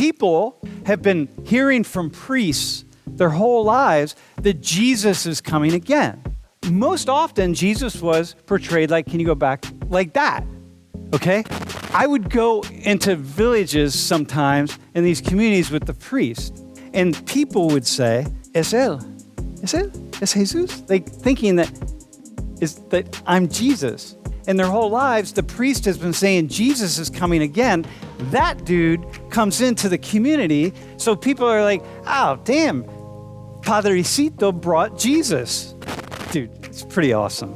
People have been hearing from priests their whole lives that Jesus is coming again. Most often, Jesus was portrayed like, can you go back like that? Okay? I would go into villages sometimes in these communities with the priest, and people would say, Es él? Es él? Es Jesus? Like thinking that I'm Jesus. And their whole lives, the priest has been saying Jesus is coming again. That dude comes into the community, so people are like, oh, damn, Padrecito brought Jesus. Dude, it's pretty awesome.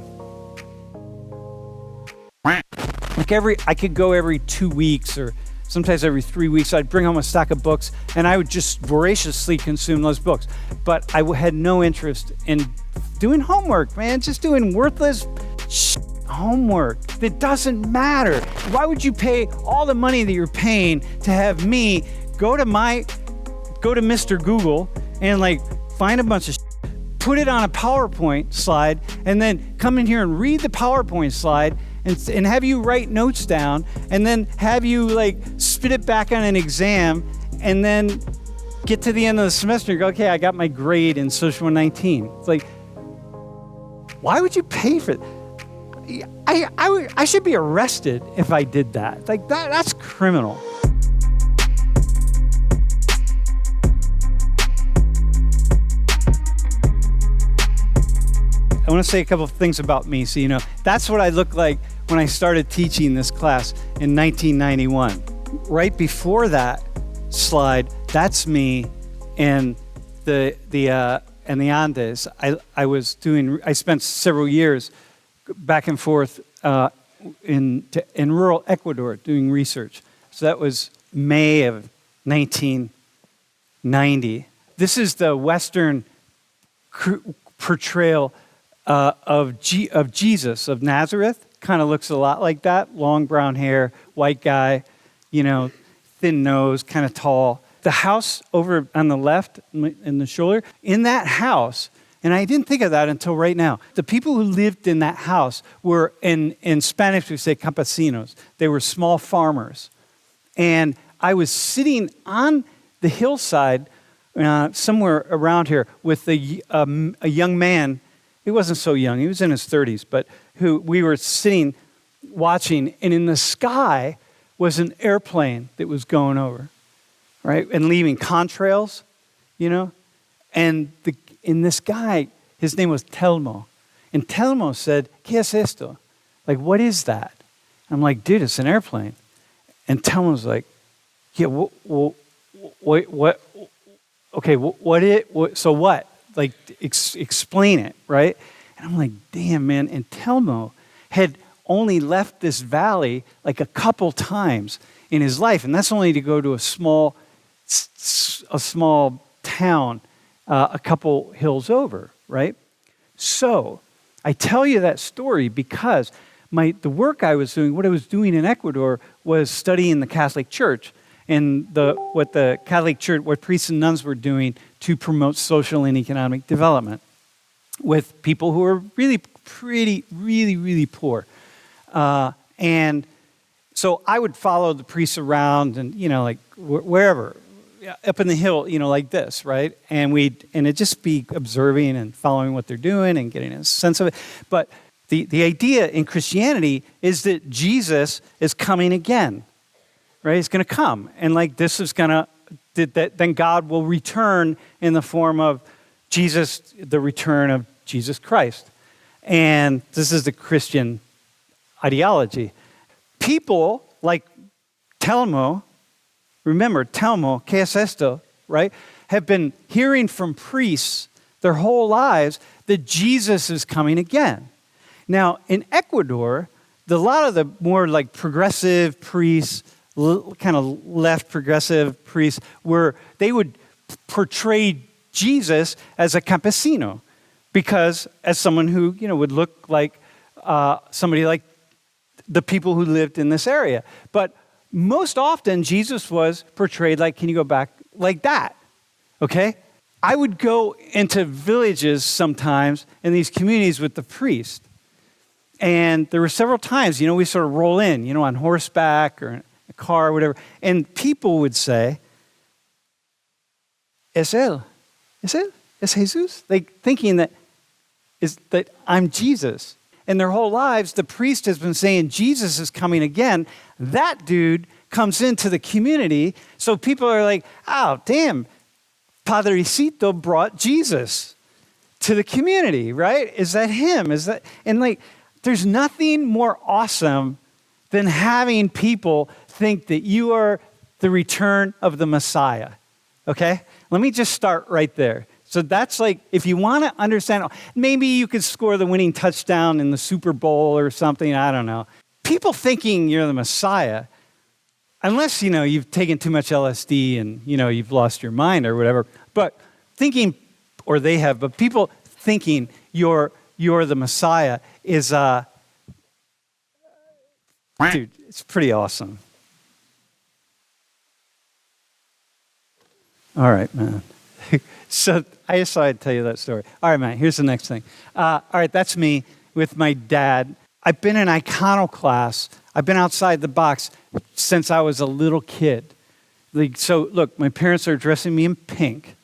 Like I could go every 2 weeks or sometimes every 3 weeks. I'd bring home a stack of books and I would just voraciously consume those books. But I had no interest in doing homework, man, just doing worthless homework that doesn't matter. Why would you pay all the money that you're paying to have me go to Mr. Google and like find a bunch of put it on a PowerPoint slide and then come in here and read the PowerPoint slide and have you write notes down and then have you like spit it back on an exam and then get to the end of the semester and go, okay, I got my grade in Social 119. It's like, why would you pay for it? I should be arrested if I did that. Like that's criminal. I want to say a couple of things about me. So, that's what I looked like when I started teaching this class in 1991. Right before that slide, that's me in the Andes. I spent several years back and forth in rural Ecuador doing research. So that was May of 1990. This is the Western portrayal of Jesus of Nazareth. Kind of looks a lot like that. Long brown hair, white guy, thin nose, kind of tall. The house over on the left in the shoulder, in that house, and I didn't think of that until right now. The people who lived in that house were, in Spanish we say campesinos. They were small farmers. And I was sitting on the hillside somewhere around here with a young man. He wasn't so young, he was in his 30s, but who we were sitting watching, and in the sky was an airplane that was going over, right? And leaving contrails, And this guy, his name was Telmo. And Telmo said, ¿Qué es esto? Like, what is that? I'm like, dude, it's an airplane. And Telmo's like, yeah, what? Okay, so what? Like, explain it, right? And I'm like, damn, man. And Telmo had only left this valley like a couple times in his life. And that's only to go to a small town a couple hills over, right? So I tell you that story because the work I was doing, what I was doing in Ecuador was studying the Catholic Church and what the Catholic Church, what priests and nuns were doing to promote social and economic development with people who are really really poor. And so I would follow the priests around and, like wherever, up in the hill, like this, right? And it'd just be observing and following what they're doing and getting a sense of it. But the idea in Christianity is that Jesus is coming again, right? He's going to come. And like this is going to, then God will return in the form of Jesus, the return of Jesus Christ. And this is the Christian ideology. People like Telmo, remember, Telmo, ¿Qué es esto? Right? Have been hearing from priests their whole lives that Jesus is coming again. Now, in Ecuador, a lot of the more like progressive priests, kind of left progressive priests, they would portray Jesus as a campesino, because as someone who would look like somebody like the people who lived in this area. But most often Jesus was portrayed like, can you go back like that? Okay? I would go into villages sometimes in these communities with the priest. And there were several times, we sort of roll in, on horseback or in a car or whatever. And people would say, es él. Es él. Es Jesús. Like thinking that I'm Jesus. And their whole lives, the priest has been saying Jesus is coming again. That dude comes into the community. So people are like, oh, damn, Padrecito brought Jesus to the community, right? Is that him? And like, there's nothing more awesome than having people think that you are the return of the Messiah, okay? Let me just start right there. So that's like, if you want to understand, maybe you could score the winning touchdown in the Super Bowl or something, I don't know. People thinking you're the Messiah, unless, you've taken too much LSD and, you've lost your mind or whatever, but thinking, or they have, but people thinking you're the Messiah is, dude, it's pretty awesome. All right, man. So I just thought I'd tell you that story. All right, man, here's the next thing. All right, that's me with my dad. I've been an iconoclast. I've been outside the box since I was a little kid. So look, my parents are dressing me in pink.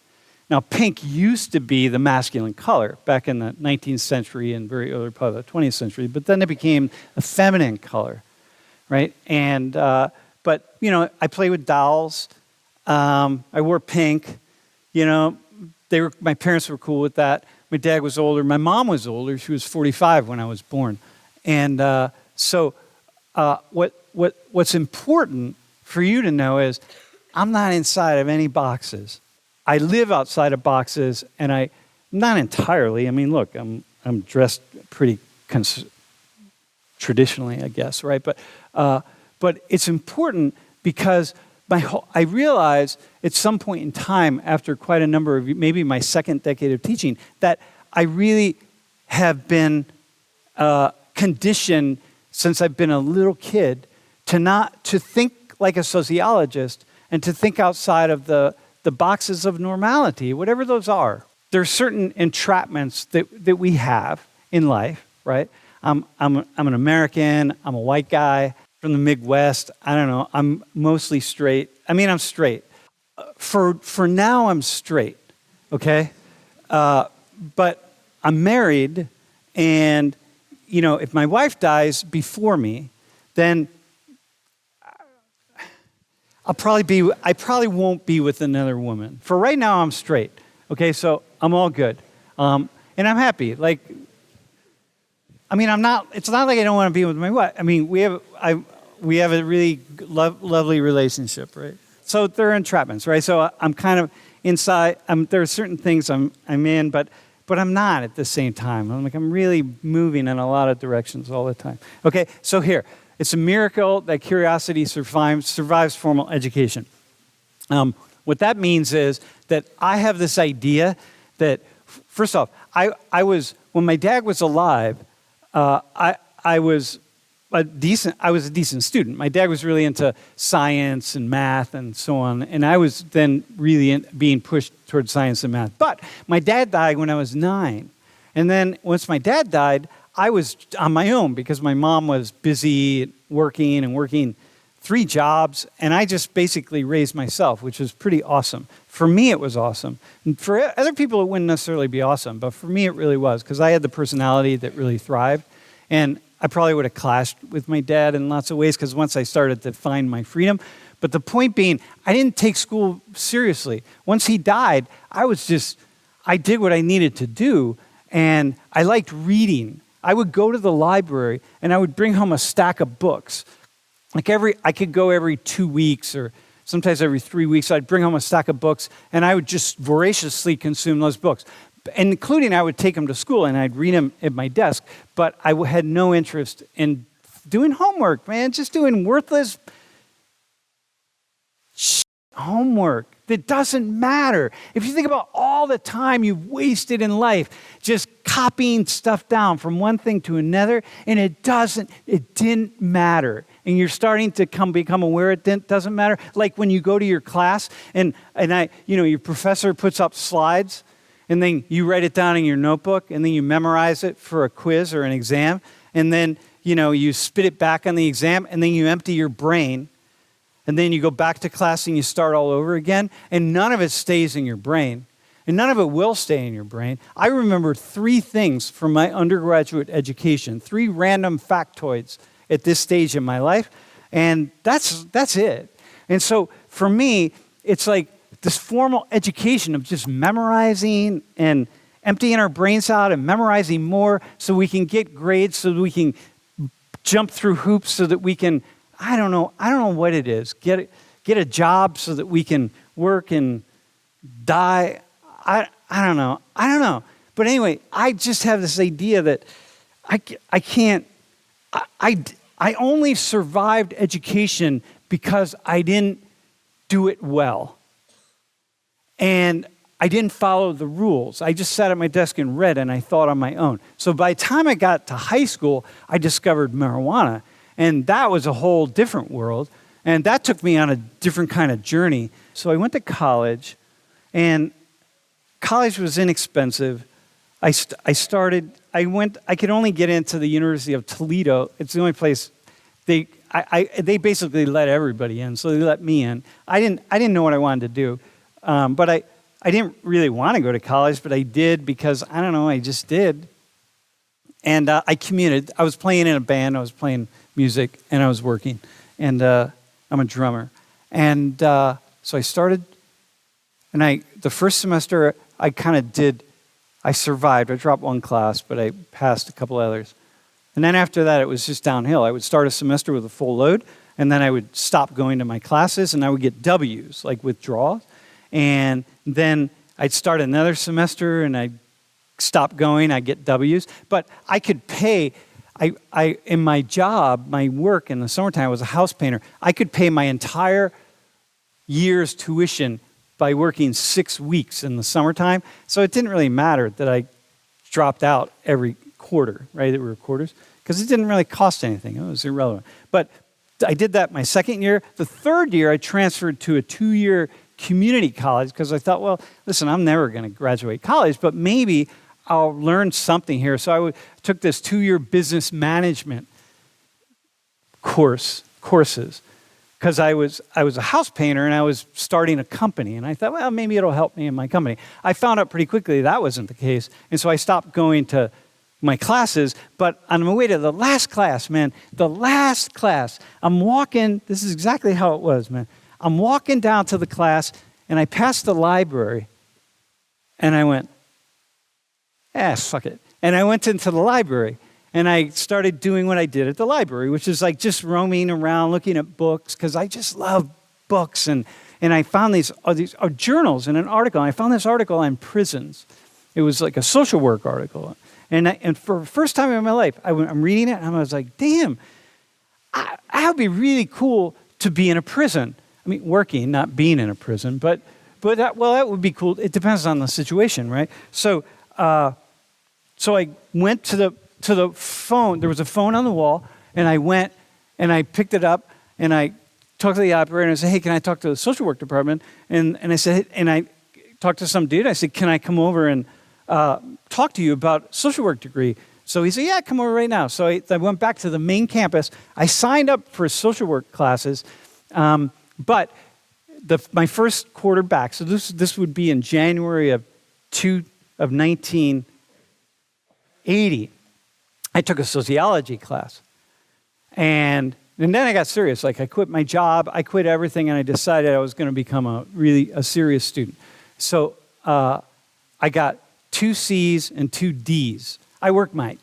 Now, pink used to be the masculine color back in the 19th century and very early part of the 20th century, but then it became a feminine color, right? And, but, I play with dolls. I wore pink. My parents were cool with that. My dad was older. My mom was older. She was 45 when I was born. And so what's important for you to know is I'm not inside of any boxes. I live outside of boxes, and not entirely. I mean, look, I'm dressed pretty traditionally, I guess, right? But it's important because I realized at some point in time, after quite a number of, maybe my second decade of teaching, that I really have been conditioned since I've been a little kid to think like a sociologist and to think outside of the boxes of normality, whatever those are. There are certain entrapments that we have in life, right? I'm an American. I'm a white guy from the Midwest. I don't know. I'm mostly straight. I mean, I'm straight. For now, I'm straight, okay? But I'm married, and, if my wife dies before me, then I probably won't be with another woman. For right now, I'm straight, okay? So I'm all good. And I'm happy. Like, it's not like I don't want to be with my wife. I mean, we have a really lovely relationship, right? So there are entrapments, right? So I'm kind of inside. There are certain things I'm in, but I'm not at the same time. I'm really moving in a lot of directions all the time. Okay, so here. It's a miracle that curiosity survives formal education. What that means is that I have this idea that, first off, when my dad was alive, I was a decent student. My dad was really into science and math and so on, and I was then really being pushed towards science and math. But my dad died when I was 9, and then once my dad died, I was on my own because my mom was busy working 3 jobs, and I just basically raised myself, which was pretty awesome. For me, it was awesome. And for other people, it wouldn't necessarily be awesome, but for me, it really was because I had the personality that really thrived, and I probably would have clashed with my dad in lots of ways because once I started to find my freedom. But the point being, I didn't take school seriously. Once he died, I did what I needed to do, and I liked reading. I would go to the library and I would bring home a stack of books. I could go every 2 weeks or sometimes every 3 weeks. I'd bring home a stack of books and I would just voraciously consume those books. Including I would take them to school and I'd read them at my desk, but I had no interest in doing homework, man, just doing worthless homework that doesn't matter. If you think about all the time you've wasted in life just copying stuff down from one thing to another, and it didn't matter. And you're starting to become aware it doesn't matter. Like when you go to your class and your professor puts up slides, and then you write it down in your notebook, and then you memorize it for a quiz or an exam, and then you spit it back on the exam, and then you empty your brain. and then you go back to class and you start all over again, and none of it stays in your brain, and none of it will stay in your brain. I remember 3 things from my undergraduate education, 3 random factoids at this stage in my life, and that's it. And so for me, it's like this formal education of just memorizing and emptying our brains out and memorizing more so we can get grades, so that we can jump through hoops, so that we can, I don't know what it is, get a job so that we can work and die. I don't know. But anyway, I just have this idea that I can't, I only survived education because I didn't do it well. And I didn't follow the rules. I just sat at my desk and read, and I thought on my own. So by the time I got to high school, I discovered marijuana. And that was a whole different world. And that took me on a different kind of journey. So I went to college, and college was inexpensive. I could only get into the University of Toledo. It's the only place they basically let everybody in, so they let me in. I didn't know what I wanted to do, but I didn't really want to go to college, but I did because, I don't know, I just did. And I commuted. I was playing in a band, I was playing music, and I was working. And I'm a drummer. And so I started, and the first semester I survived. I dropped 1 class, but I passed a couple others. And then after that, it was just downhill. I would start a semester with a full load, and then I would stop going to my classes, and I would get W's, like withdrawals. And then I'd start another semester, and I'd stop going, I'd get W's. But I could pay, in my job, my work in the summertime, I was a house painter. I could pay my entire year's tuition by working 6 weeks in the summertime. So it didn't really matter that I dropped out every quarter, right? There were quarters, because it didn't really cost anything. It was irrelevant. But I did that my second year. The third year, I transferred to a 2-year community college because I thought, well, listen, I'm never going to graduate college, but maybe I'll learn something here. So I took this 2-year business management courses, because I was a house painter and I was starting a company, and I thought, well, maybe it'll help me in my company. I found out pretty quickly that wasn't the case, and so I stopped going to my classes. But on my way to the last class, I'm walking, this is exactly how it was, man. I'm walking down to the class, and I passed the library, and I went, fuck it. And I went into the library, and I started doing what I did at the library, which is like just roaming around, looking at books, because I just love books. And I found these journals and an article. And I found this article on prisons. It was like a social work article. And for the first time in my life, I'm reading it, and I was like, damn, I would be really cool to be in a prison. I mean, working, not being in a prison, but that would be cool. It depends on the situation, right? So I went to the phone. There was a phone on the wall, and I went and I picked it up, and I talked to the operator, and I said, hey, can I talk to the social work department? And I said, and I talked to some dude. I said, can I come over and talk to you about social work degree? So he said, yeah, come over right now. So I went back to the main campus. I signed up for social work classes, but my first quarter back, so this would be in January of 1980, I took a sociology class. And then I got serious. Like, I quit my job, I quit everything, and I decided I was going to become a serious student. So I got 2 C's and 2 D's. I worked my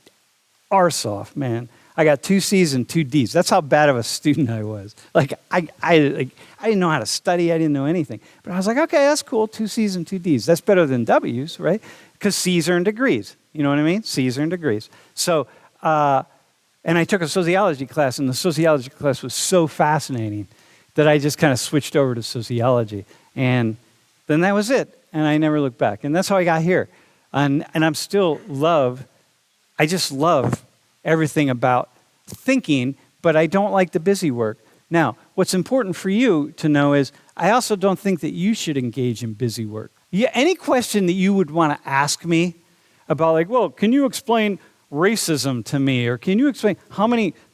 arse off, man. I got 2 C's and 2 D's. That's how bad of a student I was. Like, I didn't know how to study. I didn't know anything. But I was like, okay, that's cool, 2 C's and 2 D's. That's better than W's, right? Because C's earn degrees. You know what I mean? C's earn degrees. So, and I took a sociology class, and the sociology class was so fascinating that I just kind of switched over to sociology. And then that was it. And I never looked back. And that's how I got here. And I just love everything about thinking, but I don't like the busy work. Now, what's important for you to know is I also don't think that you should engage in busy work. Yeah, any question that you would want to ask me about, like, well, can you explain racism to me? Or can you explain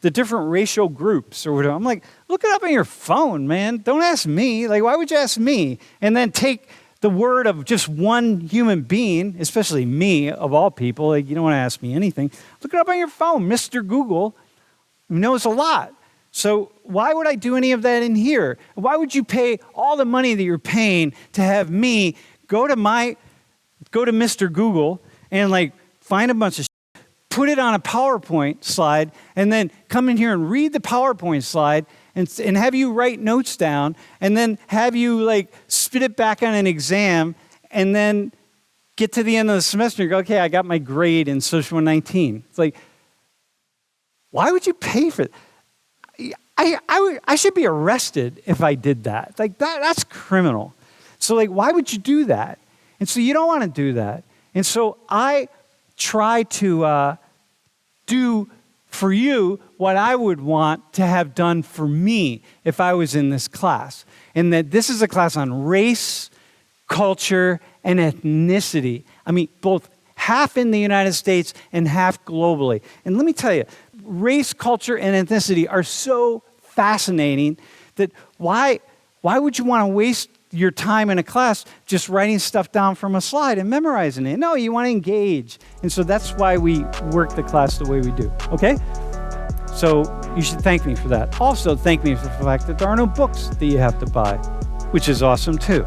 the different racial groups or whatever? I'm like, look it up on your phone, man. Don't ask me. Like, why would you ask me? And then take the word of just one human being, especially me, of all people. Like, you don't want to ask me anything. Look it up on your phone. Mr. Google knows a lot. So why would I do any of that in here? Why would you pay all the money that you're paying to have me go to Mr. Google and like find a bunch of shit, put it on a PowerPoint slide, and then come in here and read the PowerPoint slide and have you write notes down, and then have you like spit it back on an exam, and then get to the end of the semester and go, okay, I got my grade in Social 119. It's like, why would you pay for it? I should be arrested if I did that. Like that's criminal. So like, why would you do that? And so you don't want to do that. And so I try to do for you what I would want to have done for me if I was in this class. And that this is a class on race, culture, and ethnicity. I mean, both half in the United States and half globally. And let me tell you, race, culture, and ethnicity are so fascinating that why would you want to waste your time in a class just writing stuff down from a slide and memorizing it? No, you want to engage. And so that's why we work the class the way we do, okay? So you should thank me for that. Also, thank me for the fact that there are no books that you have to buy, which is awesome too.